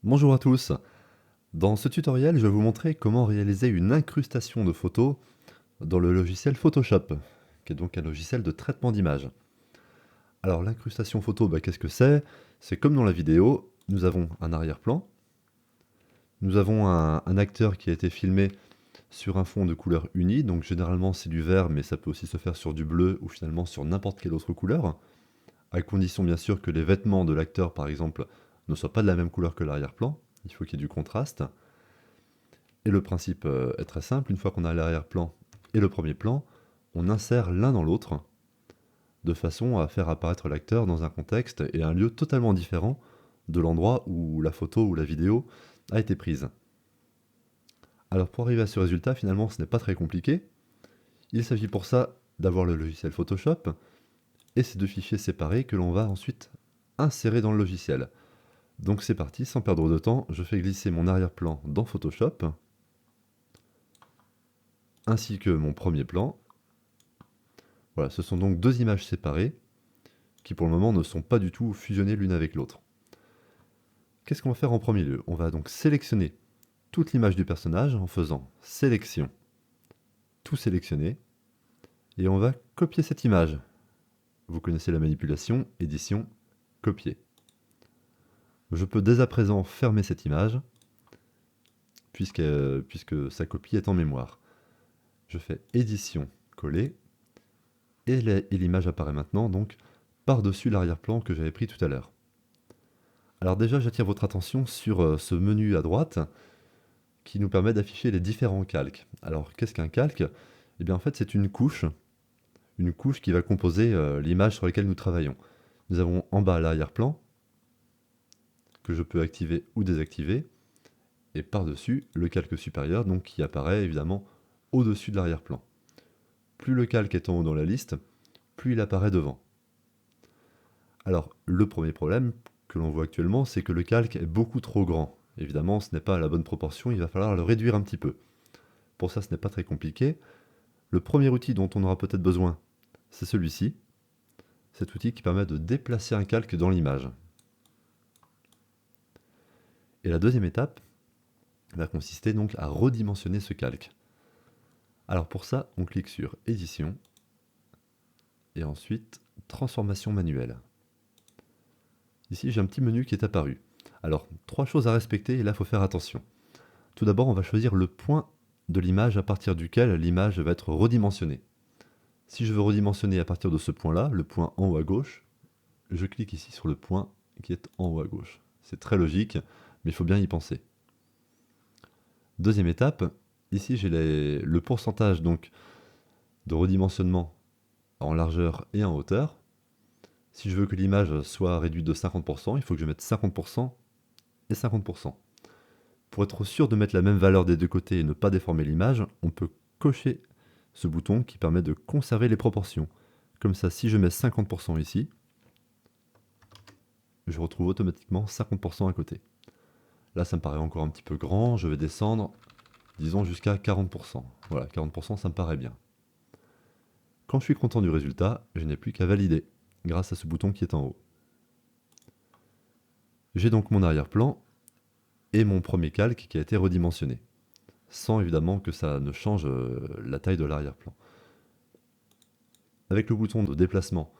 Bonjour à tous. Dans ce tutoriel, je vais vous montrer comment réaliser une incrustation de photos dans le logiciel Photoshop, qui est donc un logiciel de traitement d'image. Alors l'incrustation photo, qu'est-ce que c'est? C'est comme dans la vidéo, nous avons un arrière-plan, nous avons un acteur qui a été filmé sur un fond de couleur unie, donc généralement c'est du vert, mais ça peut aussi se faire sur du bleu ou finalement sur n'importe quelle autre couleur, à condition bien sûr que les vêtements de l'acteur par exemple ne soient pas de la même couleur que l'arrière-plan, il faut qu'il y ait du contraste. Et le principe est très simple, une fois qu'on a l'arrière-plan et le premier plan, on insère l'un dans l'autre, de façon à faire apparaître l'acteur dans un contexte et un lieu totalement différent de l'endroit où la photo ou la vidéo a été prise. Alors pour arriver à ce résultat, finalement ce n'est pas très compliqué. Il s'agit pour ça d'avoir le logiciel Photoshop et ces deux fichiers séparés que l'on va ensuite insérer dans le logiciel. Donc c'est parti, sans perdre de temps, je fais glisser mon arrière-plan dans Photoshop, ainsi que mon premier plan. Voilà, ce sont donc deux images séparées qui pour le moment ne sont pas du tout fusionnées l'une avec l'autre. Qu'est-ce qu'on va faire en premier lieu? On va donc sélectionner toute l'image du personnage en faisant sélection, tout sélectionner, et on va copier cette image. Vous connaissez la manipulation, édition, copier. Je peux dès à présent fermer cette image, puisque sa copie est en mémoire. Je fais édition, coller, et l'image apparaît maintenant donc par-dessus l'arrière-plan que j'avais pris tout à l'heure. Alors déjà, j'attire votre attention sur ce menu à droite qui nous permet d'afficher les différents calques. Alors qu'est-ce qu'un calque? Eh bien en fait c'est une couche qui va composer l'image sur laquelle nous travaillons. Nous avons en bas l'arrière-plan, que je peux activer ou désactiver, et par-dessus le calque supérieur, donc qui apparaît évidemment au-dessus de l'arrière-plan. Plus le calque est en haut dans la liste, plus il apparaît devant. Alors le premier problème que l'on voit actuellement, c'est que le calque est beaucoup trop grand. Évidemment, ce n'est pas à la bonne proportion, il va falloir le réduire un petit peu. Pour ça, ce n'est pas très compliqué. Le premier outil dont on aura peut-être besoin, c'est celui-ci. Cet outil qui permet de déplacer un calque dans l'image. Et la deuxième étape va consister donc à redimensionner ce calque. Alors pour ça, on clique sur Édition, et ensuite Transformation manuelle. Ici, j'ai un petit menu qui est apparu. Alors, trois choses à respecter, et là, il faut faire attention. Tout d'abord, on va choisir le point de l'image à partir duquel l'image va être redimensionnée. Si je veux redimensionner à partir de ce point-là, le point en haut à gauche, je clique ici sur le point qui est en haut à gauche. C'est très logique, mais il faut bien y penser. Deuxième étape, ici j'ai le pourcentage donc de redimensionnement en largeur et en hauteur. Si je veux que l'image soit réduite de 50%, il faut que je mette 50% et 50%. Pour être sûr de mettre la même valeur des deux côtés et ne pas déformer l'image, on peut cocher ce bouton qui permet de conserver les proportions. Comme ça, si je mets 50% ici, je retrouve automatiquement 50% à côté. Là, ça me paraît encore un petit peu grand, je vais descendre, disons jusqu'à 40%. Voilà, 40%, ça me paraît bien. Quand je suis content du résultat, je n'ai plus qu'à valider, grâce à ce bouton qui est en haut. J'ai donc mon arrière-plan et mon premier calque qui a été redimensionné, sans évidemment que ça ne change la taille de l'arrière-plan. Avec le bouton de déplacement,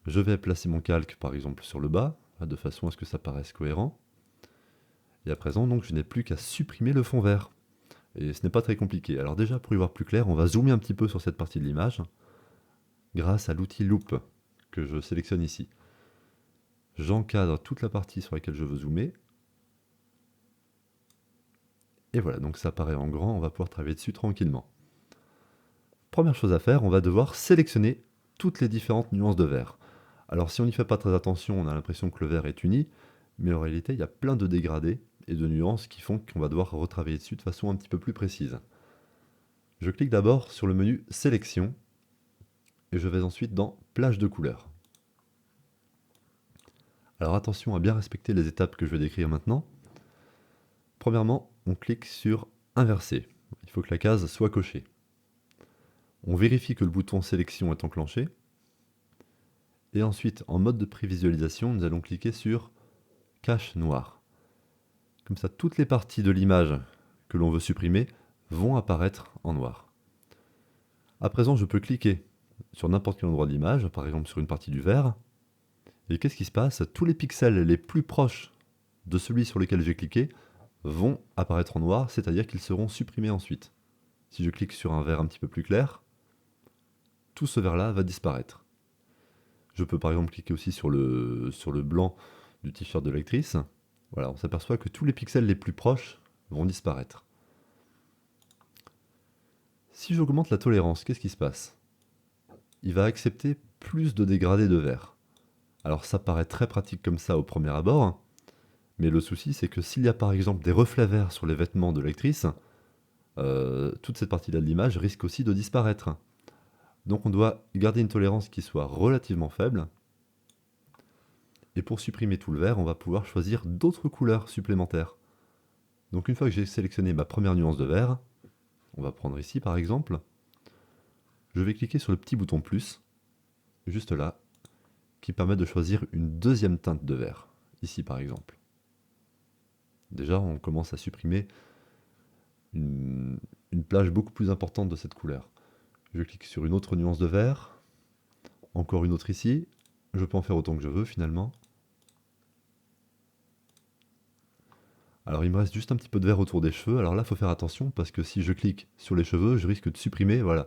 je vais placer mon calque par exemple sur le bas, de façon à ce que ça paraisse cohérent. Et à présent, donc, je n'ai plus qu'à supprimer le fond vert. Et ce n'est pas très compliqué. Alors déjà, pour y voir plus clair, on va zoomer un petit peu sur cette partie de l'image, grâce à l'outil Loop, que je sélectionne ici. J'encadre toute la partie sur laquelle je veux zoomer. Et voilà, donc ça apparaît en grand, on va pouvoir travailler dessus tranquillement. Première chose à faire, on va devoir sélectionner toutes les différentes nuances de vert. Alors si on n'y fait pas très attention, on a l'impression que le vert est uni, mais en réalité, il y a plein de dégradés et de nuances qui font qu'on va devoir retravailler dessus de façon un petit peu plus précise. Je clique d'abord sur le menu Sélection, et je vais ensuite dans Plage de couleurs. Alors attention à bien respecter les étapes que je vais décrire maintenant. Premièrement, on clique sur Inverser. Il faut que la case soit cochée. On vérifie que le bouton Sélection est enclenché. Et ensuite, en mode de prévisualisation, nous allons cliquer sur cache noir. Comme ça, toutes les parties de l'image que l'on veut supprimer vont apparaître en noir. À présent, je peux cliquer sur n'importe quel endroit de l'image, par exemple sur une partie du verre. Et qu'est-ce qui se passe? Tous les pixels les plus proches de celui sur lequel j'ai cliqué vont apparaître en noir, c'est-à-dire qu'ils seront supprimés ensuite. Si je clique sur un verre un petit peu plus clair, tout ce verre-là va disparaître. Je peux par exemple cliquer aussi sur le blanc du t-shirt de l'actrice. Voilà, on s'aperçoit que tous les pixels les plus proches vont disparaître. Si j'augmente la tolérance, qu'est-ce qui se passe? Il va accepter plus de dégradés de verre. Alors ça paraît très pratique comme ça au premier abord, mais le souci c'est que s'il y a par exemple des reflets verts sur les vêtements de l'actrice, toute cette partie-là de l'image risque aussi de disparaître. Donc on doit garder une tolérance qui soit relativement faible. Et pour supprimer tout le vert, on va pouvoir choisir d'autres couleurs supplémentaires. Donc une fois que j'ai sélectionné ma première nuance de vert, on va prendre ici par exemple, je vais cliquer sur le petit bouton plus, juste là, qui permet de choisir une deuxième teinte de vert, ici par exemple. Déjà, on commence à supprimer une plage beaucoup plus importante de cette couleur. Je clique sur une autre nuance de vert, encore une autre ici, je peux en faire autant que je veux finalement. Alors il me reste juste un petit peu de vert autour des cheveux, alors là il faut faire attention parce que si je clique sur les cheveux, je risque de supprimer, voilà,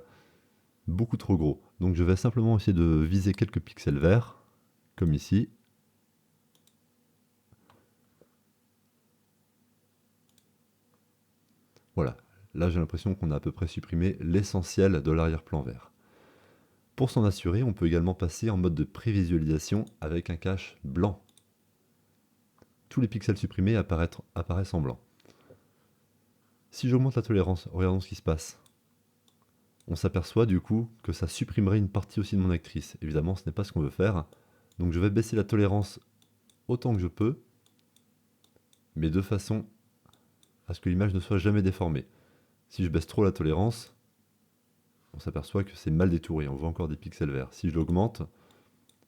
beaucoup trop gros. Donc je vais simplement essayer de viser quelques pixels verts, comme ici. Voilà, là j'ai l'impression qu'on a à peu près supprimé l'essentiel de l'arrière-plan vert. Pour s'en assurer, on peut également passer en mode de prévisualisation avec un cache blanc. Tous les pixels supprimés apparaissent en blanc. Si j'augmente la tolérance, regardons ce qui se passe. On s'aperçoit du coup que ça supprimerait une partie aussi de mon actrice. Évidemment, ce n'est pas ce qu'on veut faire. Donc je vais baisser la tolérance autant que je peux, mais de façon à ce que l'image ne soit jamais déformée. Si je baisse trop la tolérance, on s'aperçoit que c'est mal détouré, on voit encore des pixels verts. Si je l'augmente,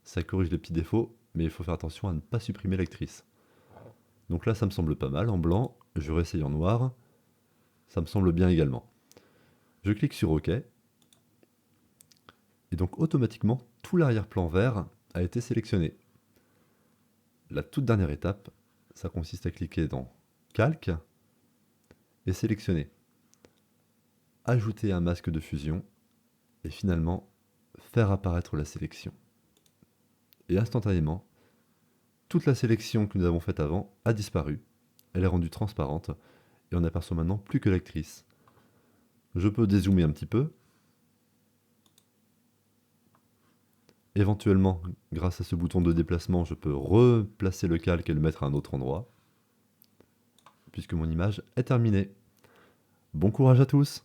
ça corrige les petits défauts, mais il faut faire attention à ne pas supprimer l'actrice. Donc là, ça me semble pas mal en blanc, je réessaye en noir, ça me semble bien également. Je clique sur OK, et donc automatiquement, tout l'arrière-plan vert a été sélectionné. La toute dernière étape, ça consiste à cliquer dans Calque et sélectionner. Ajouter un masque de fusion et finalement faire apparaître la sélection. Et instantanément, toute la sélection que nous avons faite avant a disparu. Elle est rendue transparente et on n'aperçoit maintenant plus que l'actrice. Je peux dézoomer un petit peu. Éventuellement, grâce à ce bouton de déplacement, je peux replacer le calque et le mettre à un autre endroit, puisque mon image est terminée. Bon courage à tous!